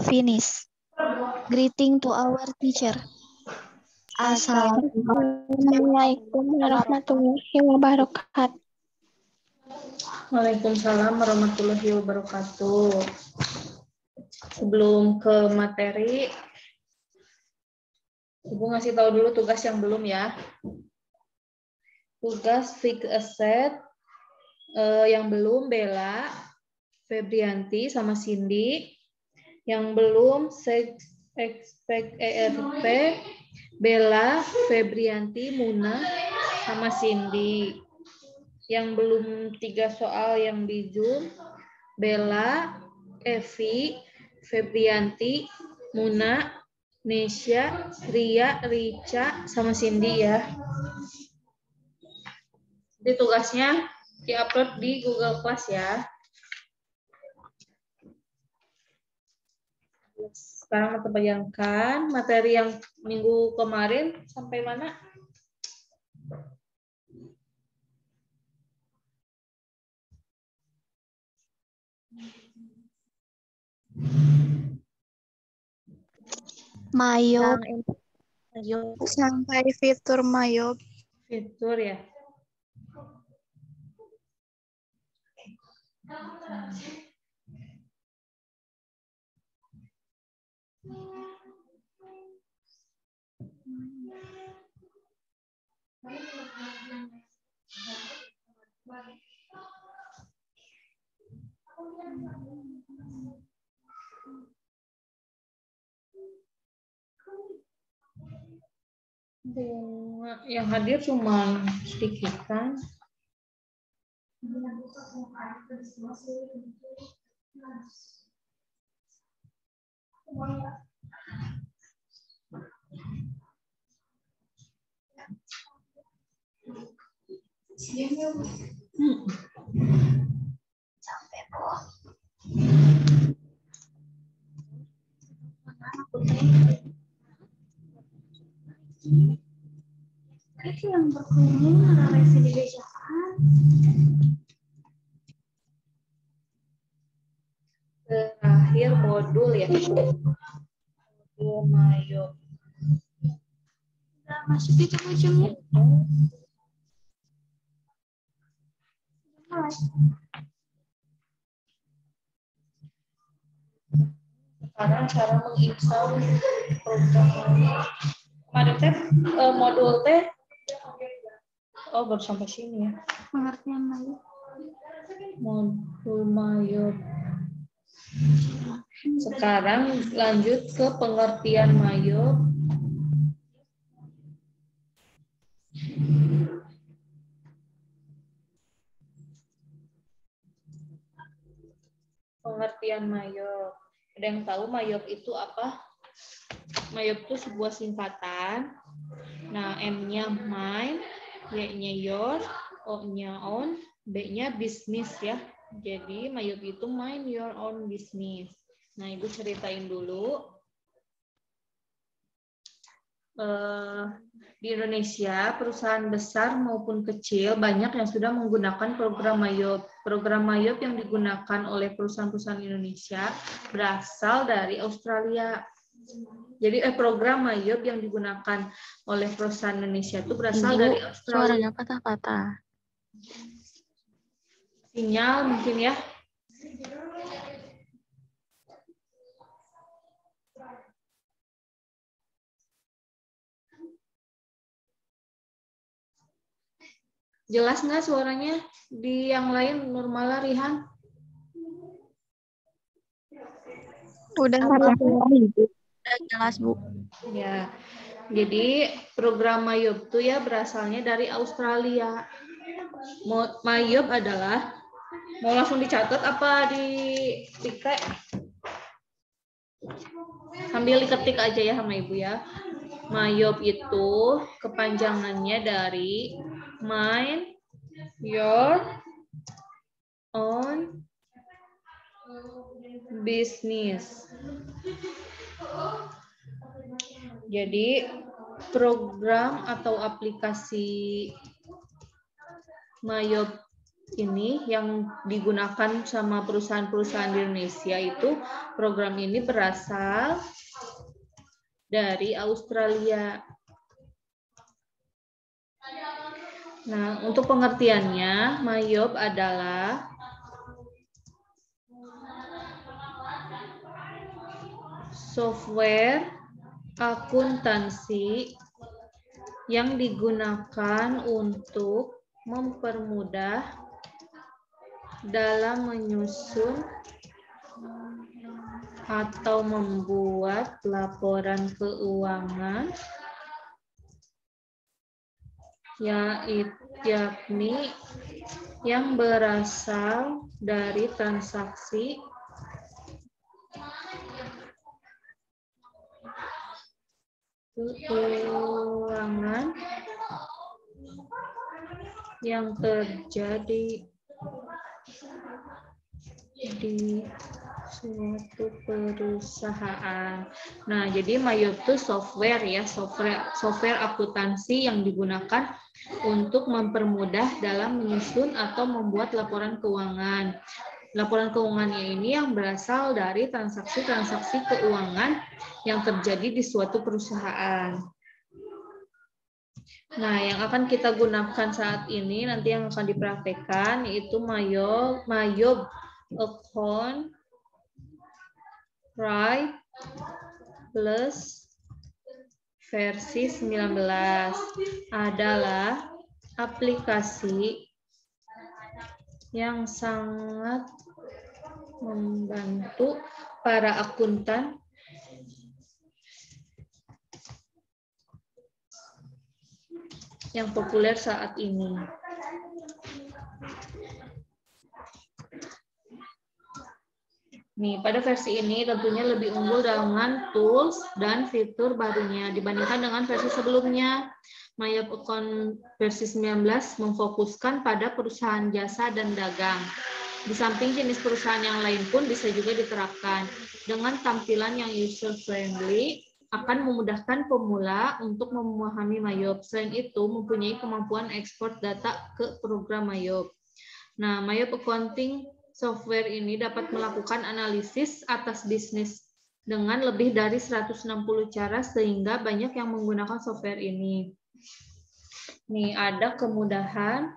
Finish. Greeting to our teacher. Assalamualaikum warahmatullahi wabarakatuh. Waalaikumsalam warahmatullahi wabarakatuh. Sebelum ke materi, Ibu ngasih tahu dulu tugas yang belum ya. Tugas fixed asset yang belum Bella, Febrianti sama Cindy. Yang belum expect ERP, Bella, Febrianti, Muna sama Cindy. Yang belum 3 soal yang di Zoom, Bella, Evi, Febrianti, Muna, Nesya, Ria, Rica, sama Cindy ya. Jadi tugasnya diupload di Google Class ya. Sekarang kita bayangkan materi yang minggu kemarin sampai mana? Mayop. Sampai fitur Mayop. Fitur ya. Yang hadir cuma sedikit kan? Sampai Bu. Itu yang berkerumun narasi di bejaan. Terakhir modul ya. Modul Mayop. Udah masuk di ujungnya. Sekarang cara menginstal program kemarin teh modul teh baru sampai sini ya. Pengertian Mayop. Modul Mayop. Sekarang lanjut ke pengertian Mayop. Pengertian Mayop. Ada yang tahu Mayop itu apa? Mayop itu sebuah singkatan. Nah, M-nya mind, Y-nya your, O-nya own, B-nya business ya. Jadi Mayop itu mind your own business. Nah, Ibu ceritain dulu. Di Indonesia, perusahaan besar maupun kecil banyak yang sudah menggunakan program Mayop. Program Mayop yang digunakan oleh perusahaan-perusahaan Indonesia berasal dari Australia. Jadi program Mayop yang digunakan oleh perusahaan Indonesia itu berasal Ibu, dari Australia. Suaranya patah-patah. Sinyal mungkin ya. Jelas nggak suaranya? Di yang lain normal Rihan? Udah jelas Bu. Ya. Jadi program Mayop itu ya berasalnya dari Australia. Mayop adalah, mau langsung dicatat apa diketik? Sambil diketik aja ya sama Ibu ya. Mayop itu kepanjangannya dari mind your own business. Jadi program atau aplikasi Mayop ini yang digunakan sama perusahaan-perusahaan di Indonesia itu, program ini berasal dari Australia. Nah, untuk pengertiannya, Mayop adalah software akuntansi yang digunakan untuk mempermudah dalam menyusun atau membuat laporan keuangan, yakni yang berasal dari transaksi keuangan yang terjadi di suatu perusahaan. Nah, jadi Mayop itu software ya, software akuntansi yang digunakan untuk mempermudah dalam menyusun atau membuat laporan keuangan. Laporan keuangannya ini yang berasal dari transaksi-transaksi keuangan yang terjadi di suatu perusahaan. Nah, yang akan kita gunakan saat ini, nanti yang akan dipraktekkan, yaitu Mayop Account Write Plus versi 19 adalah aplikasi yang sangat membantu para akuntan yang populer saat ini. Nih, pada versi ini tentunya lebih unggul dengan tools dan fitur barunya dibandingkan dengan versi sebelumnya. Mayop Account versi 19 memfokuskan pada perusahaan jasa dan dagang. Di samping jenis perusahaan yang lain pun bisa juga diterapkan. Dengan tampilan yang user-friendly, akan memudahkan pemula untuk memahami Mayop. Selain itu, mempunyai kemampuan ekspor data ke program Mayop. Nah, Mayop Accounting software ini dapat melakukan analisis atas bisnis dengan lebih dari 160 cara sehingga banyak yang menggunakan software ini. Nih, ada kemudahan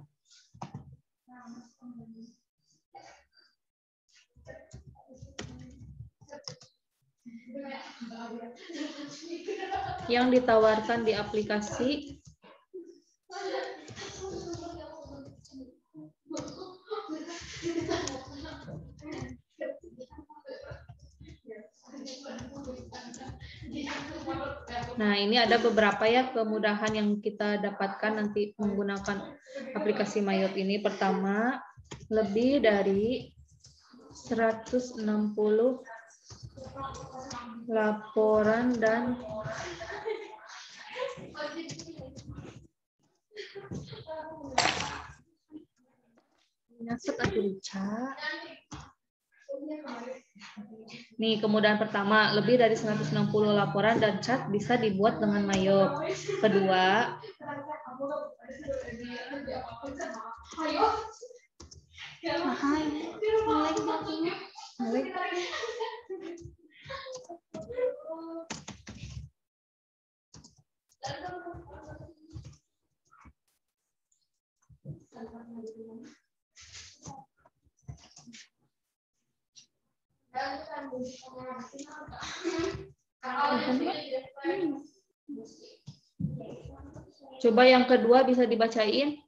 yang ditawarkan di aplikasi Nah, ini ada beberapa ya kemudahan yang kita dapatkan nanti menggunakan aplikasi Mayop ini. Pertama, lebih dari 160 laporan dan nyasut aja Rica. Nih, kemudahan pertama, lebih dari 160 laporan dan chat bisa dibuat dengan Mayop. Kedua, coba yang kedua bisa dibacain.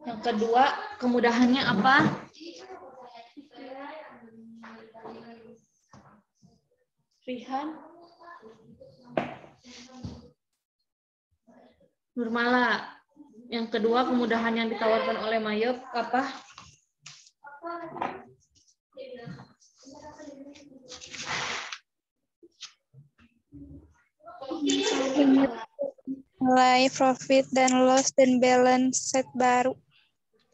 Yang kedua, kemudahannya apa? Rihan? Nurmala. Yang kedua, kemudahan yang ditawarkan oleh Mayop apa? Nilai profit dan loss dan balance sheet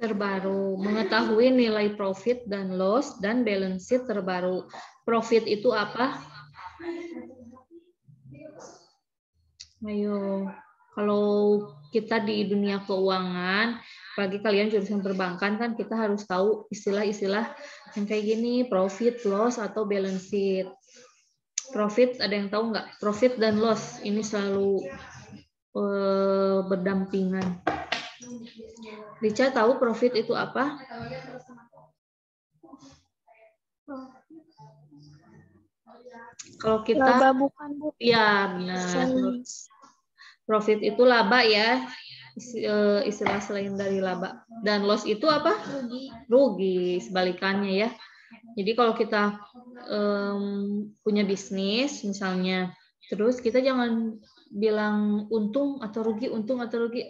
terbaru. Mengetahui nilai profit dan loss dan balance sheet terbaru. Profit itu apa? Ayo. Kalau kita di dunia keuangan, bagi kalian jurusan perbankan kan kita harus tahu istilah-istilah yang kayak gini, profit, loss, atau balance sheet. Profit, ada yang tahu nggak? Profit dan loss ini selalu berdampingan. Rica tahu profit itu apa? Kalau kita, Laba bukan, Bu. ya benar. Profit itu laba ya, istilah selain dari laba. Dan loss itu apa? Rugi, sebalikannya ya. Jadi kalau kita punya bisnis misalnya, terus kita jangan bilang untung atau rugi,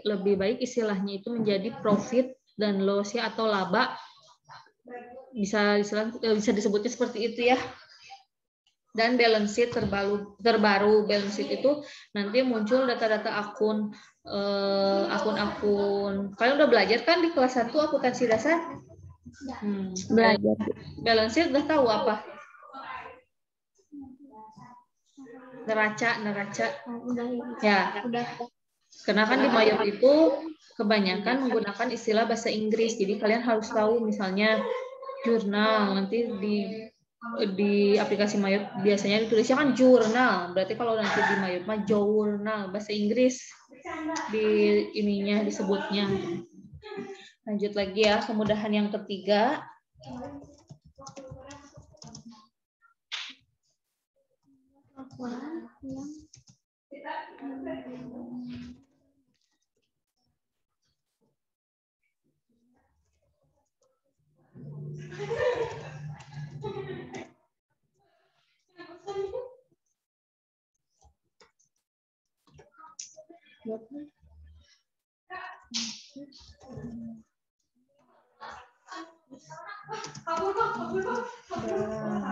lebih baik istilahnya itu menjadi profit dan loss ya, atau laba. Bisa disebutnya seperti itu ya. Dan balance sheet terbaru balance sheet itu nanti muncul data-data akun kalian udah belajar kan di kelas 1 akuntansi dasar? Belajar. Balance sheet udah tahu apa? Neraca ya. Udah. Karena kan di Mayop itu kebanyakan menggunakan istilah bahasa Inggris, jadi kalian harus tahu misalnya jurnal, nanti di aplikasi Mayop biasanya ditulisnya kan jurnal, berarti kalau nanti di Mayop mah jurnal, bahasa Inggris di ininya disebutnya. Lanjut lagi ya, kemudahan yang ketiga.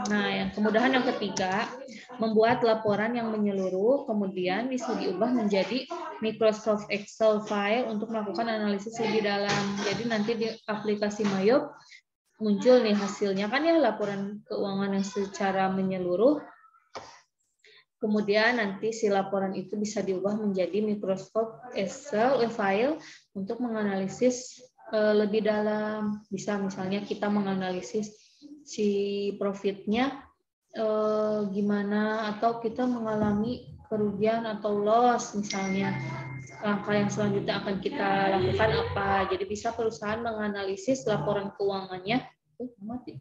Nah, yang kemudahan yang ketiga, membuat laporan yang menyeluruh, kemudian bisa diubah menjadi Microsoft Excel file untuk melakukan analisis lebih dalam. Jadi nanti di aplikasi Mayop muncul nih hasilnya kan ya, laporan keuangan yang secara menyeluruh. Kemudian nanti si laporan itu bisa diubah menjadi Microsoft Excel file untuk menganalisis lebih dalam. Bisa misalnya kita menganalisis si profitnya gimana, atau kita mengalami kerugian atau loss misalnya. Langkah yang selanjutnya akan kita lakukan apa. Jadi bisa perusahaan menganalisis laporan keuangannya. Mati.